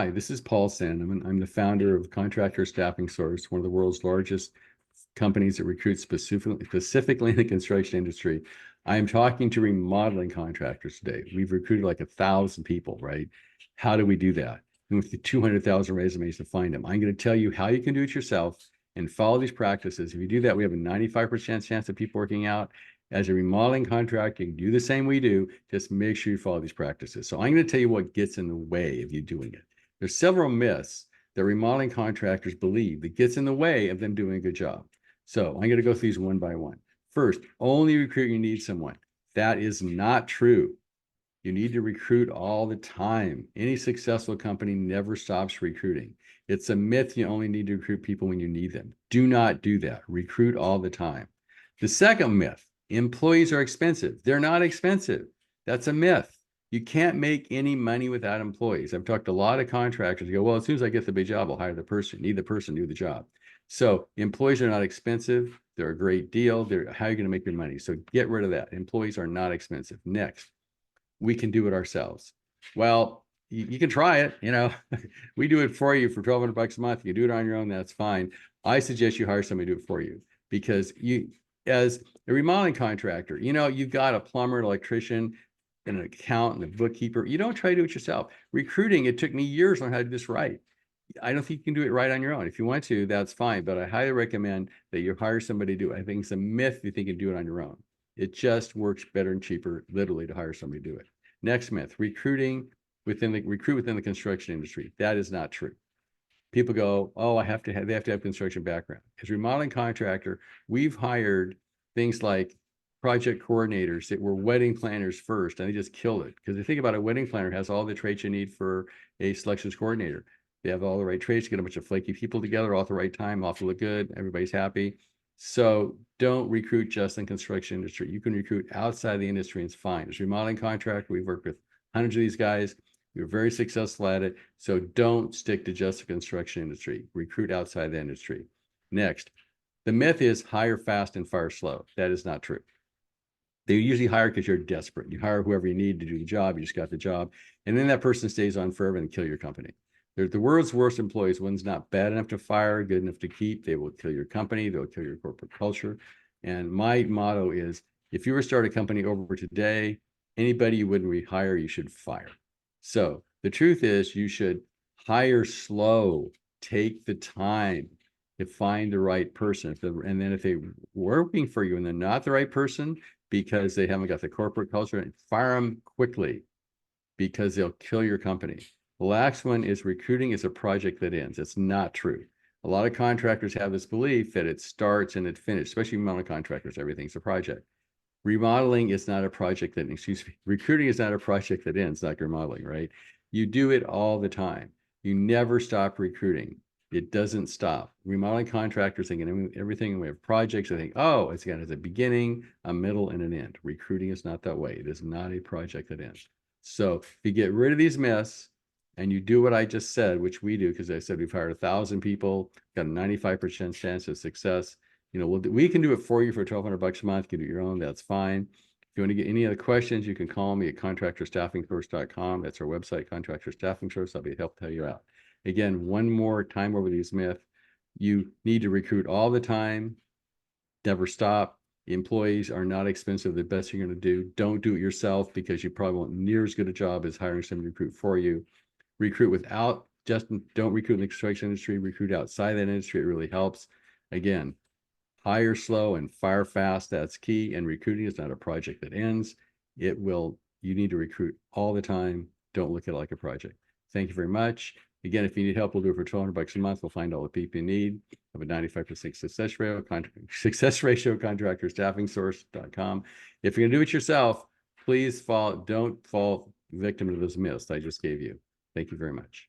Hi, this is Paul Sandeman. I'm the founder of Contractor Staffing Source, one of the world's largest companies that recruits specifically in the construction industry. I am talking to remodeling contractors today. We've recruited like 1,000 people, right? How do we do that? And with the 200,000 resumes to find them, I'm going to tell you how you can do it yourself and follow these practices. If you do that, we have a 95% chance of people working out. As a remodeling contractor, you can do the same we do. Just make sure you follow these practices. So I'm going to tell you what gets in the way of you doing it. There's several myths that remodeling contractors believe that gets in the way of them doing a good job. So I'm going to go through these one by one. First, only recruit you need someone. That is not true. You need to recruit all the time. Any successful company never stops recruiting. It's a myth you only need to recruit people when you need them. Do not do that. Recruit all the time. The second myth, employees are expensive. They're not expensive. That's a myth. You can't make any money without employees. I've talked to a lot of contractors who go, well, as soon as I get the big job, I'll hire the person. Need the person to do the job. So employees are not expensive. They're a great deal. How are you going to make your money? So get rid of that. Employees are not expensive. Next, we can do it ourselves. Well, you can try it. We do it for you for $1,200 a month. You can do it on your own. That's fine. I suggest you hire somebody to do it for you because as a remodeling contractor, you've got a plumber, an electrician, an accountant, a bookkeeper. You don't try to do it yourself. Recruiting, it took me years to learn how to do this right. I don't think you can do it right on your own. If you want to, that's fine. But I highly recommend that you hire somebody to do it. I think it's a myth you think you can do it on your own. It just works better and cheaper, literally, to hire somebody to do it. Next myth, recruit within the construction industry. That is not true. People go, oh, they have to have construction background. As a remodeling contractor, we've hired things like project coordinators that were wedding planners first, and they just killed it. Because you think about a wedding planner has all the traits you need for a selections coordinator. They have all the right traits, get a bunch of flaky people together all at the right time, all to look good, everybody's happy. So don't recruit just in construction industry. You can recruit outside the industry and it's fine. As a remodeling contractor, we've worked with hundreds of these guys. We're very successful at it. So don't stick to just the construction industry. Recruit outside the industry. Next, the myth is hire fast and fire slow. That is not true. They usually hire because you're desperate. You hire whoever you need to do the job. You just got the job. And then that person stays on forever and kill your company. They're the world's worst employees. One's not bad enough to fire, good enough to keep. They will kill your company. They'll kill your corporate culture. And my motto is, if you were to start a company over today, anybody you wouldn't rehire, you should fire. So the truth is you should hire slow, take the time to find the right person. And then if they're working for you and they're not the right person because they haven't got the corporate culture, fire them quickly because they'll kill your company. The last one is recruiting is a project that ends. It's not true. A lot of contractors have this belief that it starts and it finishes, especially remodeling contractors. Everything's a project. Remodeling is not a project that, recruiting is not a project that ends like remodeling, right? You do it all the time. You never stop recruiting. It doesn't stop. Remodeling contractors thinking everything, we have projects, I think, oh, it's got a beginning, a middle, and an end. Recruiting is not that way. It is not a project that ends. So if you get rid of these myths and you do what I just said, which we do, because I said we've hired 1,000 people, got a 95% chance of success. We can do it for you for $1,200 a month. You can do it your own. That's fine. If you want to get any other questions, you can call me at contractorstaffingsource.com. That's our website, Contractor Staffing Source. I'll be help tell you out. Again, one more time over these myths. You need to recruit all the time. Never stop. The employees are not expensive. The best you're going to do. Don't do it yourself because you probably won't near as good a job as hiring somebody to recruit for you. Recruit don't recruit in the construction industry. Recruit outside that industry. It really helps. Again, hire slow and fire fast. That's key. And recruiting is not a project that ends. You need to recruit all the time. Don't look at it like a project. Thank you very much. Again, if you need help, we'll do it for $1,200 a month. We'll find all the people you need. Have a 95% success ratio, contractorstaffingsource.com. If you're going to do it yourself, please don't fall victim to those myths I just gave you. Thank you very much.